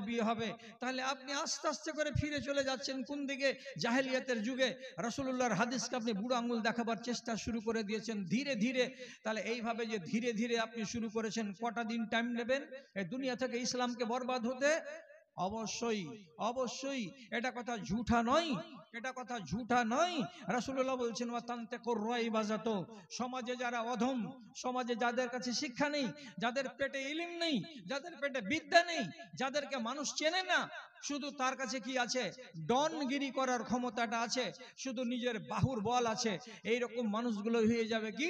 বিয়ে হবে। তাহলে আপনি আস্তে আস্তে করে ফিরে চলে যাচ্ছেন কোন দিকে? জাহেলিয়াতের যুগে। রাসূলুল্লাহর হাদিসকে আপনি বুড়ো আঙুল দেখাবার চেষ্টা শুরু করে দিয়েছেন ধীরে ধীরে। তাহলে এইভাবে যে ধীরে ধীরে আপনি শুরু করেছেন, কটা দিন টাইম নেবেন এই দুনিয়া থেকে ইসলামকে বরবাদ হতে? অবশ্যই অবশ্যই। এটা কথা ঝুঠা নয়, এটা কথা ঝুঠা নয়। রাসূলুল্লাহ বলছেন ওয়াতানতাকুর রাইবাজাত, সমাজে যারা অধম, সমাজে যাদের কাছে শিক্ষা নেই, যাদের পেটে ইলম নেই, যাদের পেটে বিদ্যা নেই, যাদেরকে মানুষ চেনে না, শুধু তার কাছে কি আছে? ডনগিরি করার ক্ষমতাটা আছে, শুধু নিজের বাহুর বল আছে। এইরকম মানুষগুলো হয়ে যাবে কি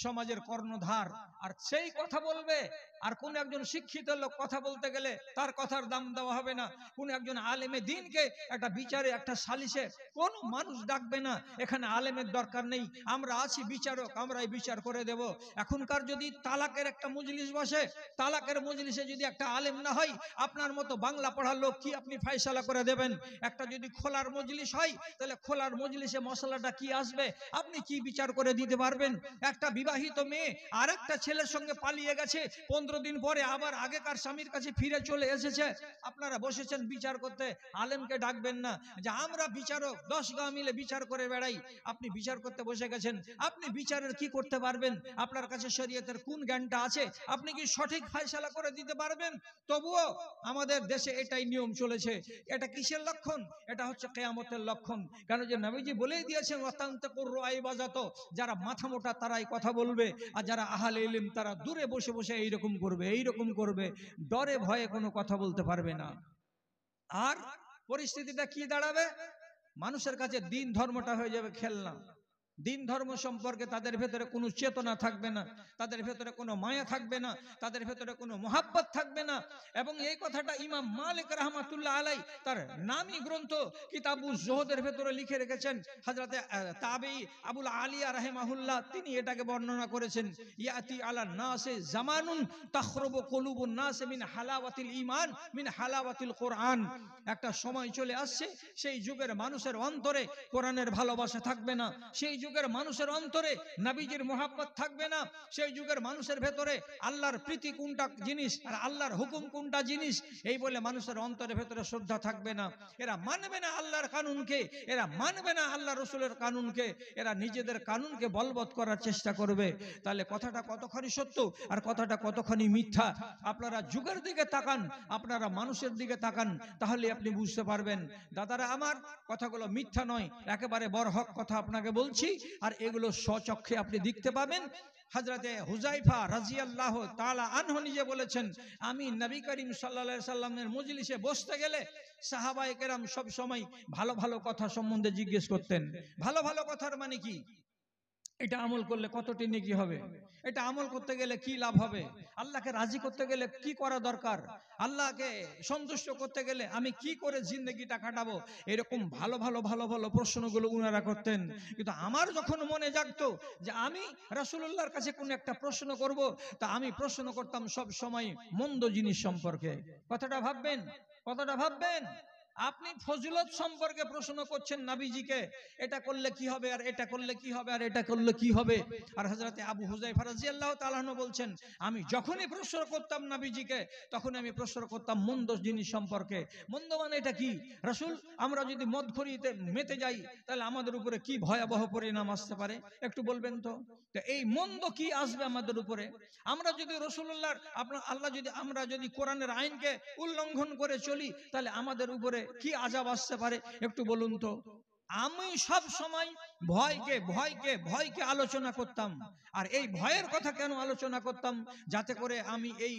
সমাজের কর্ণধার। আর সেই কথা বলবে। আর কোন একজন শিক্ষিত লোক কথা বলতে গেলে তার কথার দাম দেওয়া হবে না। কোন একজন আলেমে দ্বীনকে একটা বিচারে, একটা সালিশে কোন মানুষ ডাকবে না। এখানে আলেমের দরকার নেই, আমরা আছি বিচারক, আমরাই বিচার করে দেব। এখনকার যদি তালাকের একটা মজলিস বসে, তালাকের মজলিসে যদি একটা আলেম না হয়, আপনার মতো বাংলা পড়ার লোক কি আপনি ফয়সালা করে দেবেন? একটা যদি খোলার মজলিস হয়, তাহলে খোলার মজলিসে মশলাটা কি আসবে, আপনি কি বিচার করে দিতে পারবেন? একটা বিবাহিত মেয়ে আর একটা ছেলের সঙ্গে পালিয়ে গেছে, 15 দিন পরে আবার আগেকার স্বামীর কাছে ফিরে চলে এসেছে, আপনারা বসেছেন বিচার করতে, আলেমকে ডাকবেন না যে আমরা বিচারক, 10 গাঁ মিলে বিচার করে বেড়াই। আপনি বিচার করতে বসে গেছেন, আপনি বিচারের কি করতে পারবেন? আপনার কাছে শরীয়তের কোন জ্ঞানটা আছে? আপনি কি সঠিক ফয়সালা করে দিতে পারবেন? তবুও আমাদের দেশে এটাই নিয়ম চলেছে। এটা কিসের লক্ষণ? এটা হচ্ছে কিয়ামতের লক্ষণ। কারণ যে নবীজি বলেই দিয়েছেন ওয়াতানতাকুর রাইবাজাত, যারা মাথা মোটা তারাই কথা বলবে, আর যারা আহলে ইলম তারা দূরে বসে বসে এইরকম করবে, এইরকম করবে, ডরে ভয়ে কোনো কথা বলতে পারবে না। আর পরিস্থিতিটা কি দাঁড়াবে? মানুষের কাছে দিন ধর্মটা হয়ে যাবে খেলনা। দিন ধর্ম সম্পর্কে তাদের ভেতরে কোনো চেতনা থাকবে না, তাদের ভেতরে কোনো মায়া থাকবে না, তাদের ভেতরে কোনো মোহাব্বত থাকবে না। এবং এই কথাটা ইমাম মালিক রাহমাতুল্লাহ আলাই তার নামী গ্রন্থ কিতাবুজ জুহদের ভেতরে লিখে রেখেছেন। হযরতে তাবেঈ আবুল আলিয়া রাহিমাহুল্লাহ তিনি এটাকে বর্ণনা করেছেন, ইয়াতি আলা নাসে জামানুন তাখরুবু কুলুবুন নাস মিন হালাওয়াতিল ঈমান মিন হালাওয়াতিল কোরআন। একটা সময় চলে আসছে, সেই যুগের মানুষের অন্তরে কোরআনের ভালোবাসা থাকবে না, সেই যুগের মানুষের অন্তরে নবীজির মোহাব্বত থাকবে না, সেই যুগের মানুষের ভেতরে আল্লাহর প্রীতি কোনটা জিনিস আর আল্লাহর হুকুম কোনটা জিনিস এই বলে মানুষের অন্তরের ভেতরে শ্রদ্ধা থাকবে না। এরা মানবে না আল্লাহর কানুনকে, এরা মানবে না আল্লাহ রসুলের কানুনকে, এরা নিজেদের কানুনকে বলবৎ করার চেষ্টা করবে। তাহলে কথাটা কতখানি সত্য আর কথাটা কতখানি মিথ্যা আপনারা যুগের দিকে তাকান, আপনারা মানুষের দিকে তাকান, তাহলে আপনি বুঝতে পারবেন। দাদারা আমার, কথাগুলো মিথ্যা নয়, একেবারে বরহক কথা আপনাকে বলছি, আর এগুলো স্বচক্ষে আপনি দেখতে পাবেন। হযরতে হুযায়ফা রাদিয়াল্লাহু তাআলা আনহু নিজে বলেছেন, আমি নবী করিম সাল্লাল্লাহু আলাইহি সাল্লামের মজলিসে বসতে গেলে সাহাবায়ে কেরাম সব সময় ভালো ভালো কথা সম্বন্ধে জিজ্ঞেস করতেন। ভালো ভালো কথার মানে কি? এটা আমল করলে কতটি নেকি হবে, এটা আমল করতে গেলে কি লাভ হবে, আল্লাহকে রাজি করতে গেলে কি করা দরকার, আল্লাহকে সন্তুষ্ট করতে গেলে আমি কি করে জিন্দেগিটা কাটাবো, এরকম ভালো ভালো ভালো ভালো প্রশ্নগুলো উনারা করতেন। কিন্তু আমার যখন মনে জাগতো যে আমি রাসূলুল্লাহর কাছে কোন একটা প্রশ্ন করব, তা আমি প্রশ্ন করতাম সব সময় মন্দ জিনিস সম্পর্কে। কথাটা ভাববেন, কথাটা ভাববেন। আপনি ফজিলত সম্পর্কে প্রশ্ন করছেন নবীজিকে, এটা করলে কি হবে আর এটা করলে কি হবে আর এটা করলে কি হবে। আর হযরতে আবু হুযায়ফা রাদিয়াল্লাহু তাআলা আনহু বলছেন, আমি যখনই প্রশ্ন করতাম নবীজিকে, তখন আমি প্রশ্ন করতাম মন্দ জিনিস সম্পর্কে। মন্দ মানে এটা কি? রাসূল, আমরা যদি মদখোরিতে মেতে যাই তাহলে আমাদের উপরে কি ভয়াবহ পরিণাম আসতে পারে, একটু বলবেন তো। তো এই মন্দ কি আসবে আমাদের উপরে? আমরা যদি রাসূলুল্লাহর আল্লাহ যদি আমরা যদি কোরআনের আইনকে উল্লঙ্ঘন করে চলি, তাহলে আমাদের উপরে কি আযাব আসতে পারে, একটু বলুন তো। আমি সব সময় ভয়কে ভয়কে ভয়কে আলোচনা করতাম। আর এই ভয়ের কথা কেন আলোচনা করতাম? যাতে করে আমি এই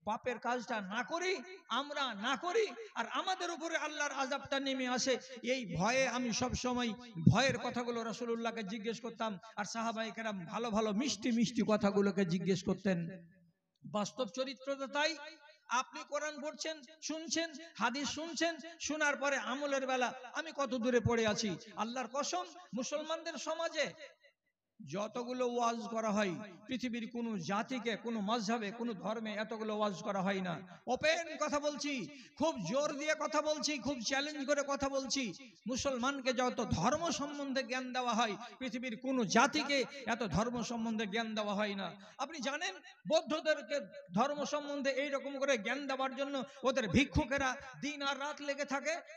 পাপের কাজটা না করি, আমরা না করি, আর আমাদের উপরে আল্লাহর আযাবটা নেমে আসে। এই ভয়ে আমি সব সময় ভয়ের কথাগুলো রাসূলুল্লাহকে জিজ্ঞেস করতাম, আর সাহাবায়ে কেরাম ভালো ভালো মিষ্টি মিষ্টি কথাগুলোকে জিজ্ঞেস করতেন। বাস্তব চরিত্রটা তাই। আপনি কোরআন পড়ছেন, শুনছেন, হাদিস শুনছেন, শোনার পরে আমলের বেলা আমি কত দূরে পড়ে আছি। আল্লাহর কসম, মুসলমানদের সমাজে যতগুলো ওয়াজ করা হয় পৃথিবীর কোন জাতিকে, কোন মাযহাবে, কোন ধর্মে এতগুলো ওয়াজ করা হয় না। ওপেন কথা বলছি, খুব জোর দিয়ে কথা বলছি, খুব চ্যালেঞ্জ করে কথা বলছি। মুসলমানকে যত ধর্ম সম্বন্ধে জ্ঞান দেওয়া হয় পৃথিবীর কোন জাতিকে এত ধর্ম সম্বন্ধে জ্ঞান দেওয়া হয় না। আপনি জানেন বৌদ্ধদেরকে ধর্ম সম্বন্ধে এইরকম করে জ্ঞান দেওয়ার জন্য ওদের ভিক্ষুকেরা দিন আর রাত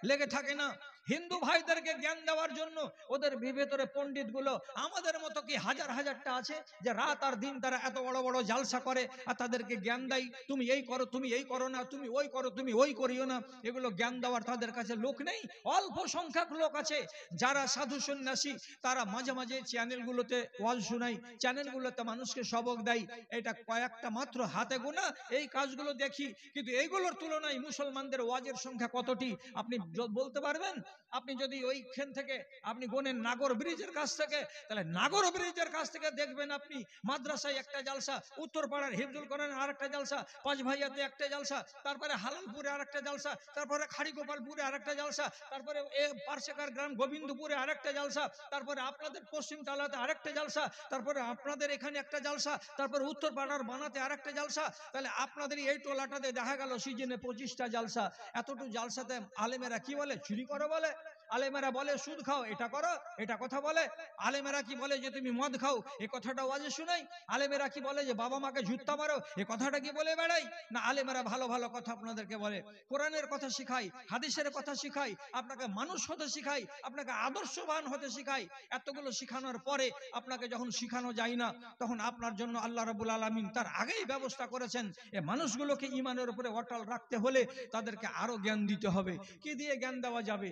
লেগে থাকে না। হিন্দু ভাইদেরকে জ্ঞান দেওয়ার জন্য ওদের ভেতরে পণ্ডিত গুলো আমাদের মতো কি হাজার হাজারটা আছে যে রাত আর দিন তারা এত বড় বড় জালসা করে আর তাদেরকে জ্ঞান দেয়, তুমি এই করো, তুমি এই করো না, তুমি ওই করো, তুমি ওই করিও না। এগুলো জ্ঞান দেওয়ার তাদের কাছে লোক নেই। অল্প সংখ্যক লোক আছে যারা সাধু সন্ন্যাসী, তারা মাঝে মাঝে চ্যানেলগুলোতে ওয়াজ শোনায়, চ্যানেলগুলোতে মানুষকে সবক দেয়। এটা কয়েকটা মাত্র হাতে গোনা এই কাজগুলো দেখি, কিন্তু এইগুলোর তুলনায় মুসলমানদের ওয়াজের সংখ্যা কতটি আপনি বলতে পারবেন? আপনি যদি ওইখান থেকে আপনি গোনেন নাগর ব্রিজের কাছ থেকে, তাহলে নাগর ব্রিজের কাছ থেকে দেখবেন আপনি মাদ্রাসায় একটা জালসা, উত্তরপাড়ার হিফজুল কোরআনের আরেকটা জালসা, পাঁচভাইয়াতে একটা জালসা, তারপরে হালালপুরে আরেকটা জালসা, তারপরে খাড়িগোপালপুরে আরেকটা জালসা, তারপরে পারশেকার গ্রাম গোবিন্দপুরে আরেকটা জালসা, তারপরে আপনাদের পশ্চিম টালাতে আরেকটা জালসা, তারপরে আপনাদের এখানে একটা জালসা, তারপরে উত্তরপাড়ার বানাতে আরেকটা জালসা। তাহলে আপনাদের এই টোলাটাতে দেখা গেল সিজনে 25টা জালসা। এতটুকু জালসাতে আলেমেরা কি বলে? চুরি করে বলে। আলেমেরা বলে সুদ খাও, এটা করো, এটা কথা বলে। আলেমেরা কি বলে যে তুমি মদ খাও, এই কথাটা ওয়াজে শুনাই। আলেমেরা কি বলে যে বাবা মাকে জুত্তা মারো, এই কথাটা কি বলে বেড়াই না? আলেমেরা ভালো ভালো কথা আপনাদেরকে বলে, কোরআনের কথা শিখাই, হাদিসের কথা শিখাই, আপনাকে মানুষ হতে শিখাই, আপনাকে আদর্শবান হতে শিখাই। এতগুলো শিখানোর পরে আপনাকে যখন শিখানো যায় না, তখন আপনার জন্য আল্লাহ রাব্বুল আলামিন তার আগেই ব্যবস্থা করেছেন। এই মানুষগুলোকে ঈমানের উপরে অটল রাখতে হলে তাদেরকে আরো জ্ঞান দিতে হবে। কি দিয়ে জ্ঞান দেওয়া যাবে?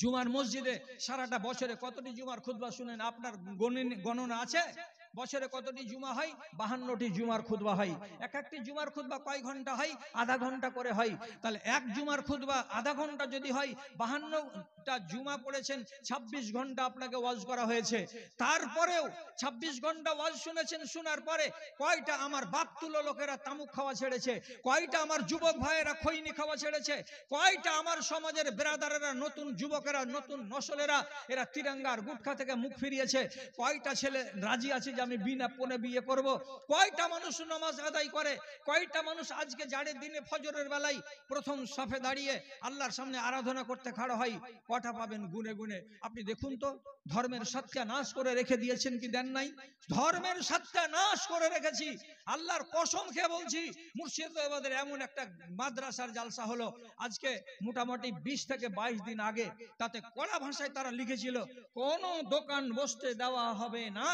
জুমার মসজিদে সারাটা বছরে কতটি জুমার খুতবা শুনেন? আপনার গণনা আছে? বছরে কতটি জুমা হয়? 52টি জুমার খুতবা হয়। এক একটি জুমার খুতবা কয় ঘন্টা হয়? আধা ঘন্টা করে হয়। তাহলে এক জুমার খুতবা আধা ঘন্টা যদি হয়, 52টা জুমা পড়েছেন, 26 ঘন্টা আপনাকে ওয়াজ করা হয়েছে। তারপরেও 26 ঘন্টা ওয়াজ শুনেছেন, শোনার পরে কয়টা আমার বাপ তুলো লোকেরা তামুক খাওয়া ছেড়েছে? কয়টা আমার যুবক ভাইয়েরা খৈনি খাওয়া ছেড়েছে? কয়টা আমার সমাজের ব্রাদারেরা, নতুন যুবকেরা, নতুন নসলেরা এরা তিরঙ্গার গুটখা থেকে মুখ ফিরিয়েছে? কয়টা ছেলে রাজি আছে যে আমি বিনা পণে বিয়ে করব? কয়টা মানুষ নামাজ আদায় করে? কয়টা মানুষ আজকে জাড়ের দিনে ফজরের বেলায় প্রথম সাফে দাঁড়িয়ে আল্লাহর সামনে আরাধনা করতে খাড়া হয়? কটা পাবেন গুনে গুনে? আপনি দেখুন তো, ধর্মের সত্যানাশ করে রেখে দিয়েছেন কি দেন নাই? ধর্মের সত্যানাশ করে রেখেছি। আল্লাহর কসম খেয়ে বলছি, মুর্শিদাবাদের এমন একটা মাদ্রাসার জালসা হলো আজকে মোটামুটি 20 থেকে 22 দিন আগে। তাতে কড়া ভাষায় তারা লিখেছিল কোন দোকান বসতে দেওয়া হবে না।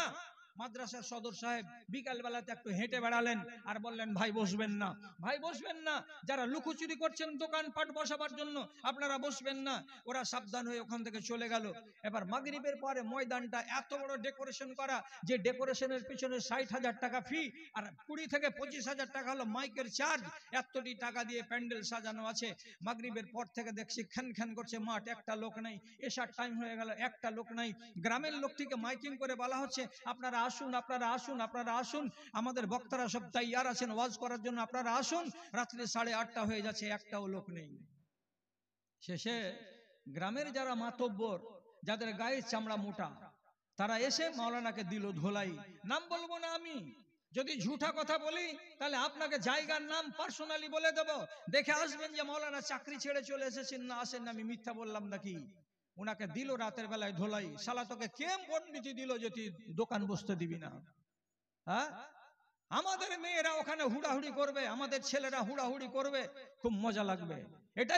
মাদ্রাসার সদর সাহেব বিকাল বেলাতে একটু হেঁটে বেড়ালেন আর বললেন ভাই বসবেন না, ভাই বসবেন না, যারা লুকোচুরি করছেন দোকানপাট বসাবার জন্য আপনারা বসবেন না। ওরা সাবধান হয়ে ওখান থেকে চলে গেল। এবার মাগরিবের পরে ময়দানটা এত বড় ডেকোরেশন করা, যে ডেকোরেশনের পিছনে 60,000 টাকা ফি আর 20 থেকে 25,000 টাকা হলো মাইকের চার্জ। এতটি টাকা দিয়ে প্যান্ডেল সাজানো আছে। মাগরিবের পর থেকে দেখছি খ্যান খ্যান করছে মাঠ, একটা লোক নাই। এসার টাইম হয়ে গেল, একটা লোক নাই। গ্রামের লোকটিকে মাইকিং করে বলা হচ্ছে আপনারা আসুন, আপনারা আসুন, আপনারা আসুন, আমাদের বক্তারা সব তৈয়ার আছেন ওয়াজ করার জন্য, আপনারা আসুন। রাত্রি 8:30 হয়ে যাচ্ছে, একটাও লোক নেই। শেষে গ্রামের যারা মাতব্বর, যাদের গায়ের চামড়া মোটা, তারা এসে মাওলানাকে দিল ধোলাই। নাম বলবো না আমি, যদি ঝুঠা কথা বলি তাহলে আপনাকে জায়গার নাম পার্সোনালি বলে দেব, দেখে আসবেন যে মাওলানা চাকরি ছেড়ে চলে এসেছেন না আসেন না, আমি মিথ্যা বললাম নাকি। উনাকে দিল রাতের বেলায় ধোলাই। শালা তোকে কে পণ্ডিতি দিল যে তুই দোকান বসতে দিবি না? হ্যাঁ, আমাদের মেয়েরা ওখানে হুড়াহুড়ি করবে, আমাদের ছেলেরা হুড়াহুড়ি করবে, খুব মজা লাগবে। এটাই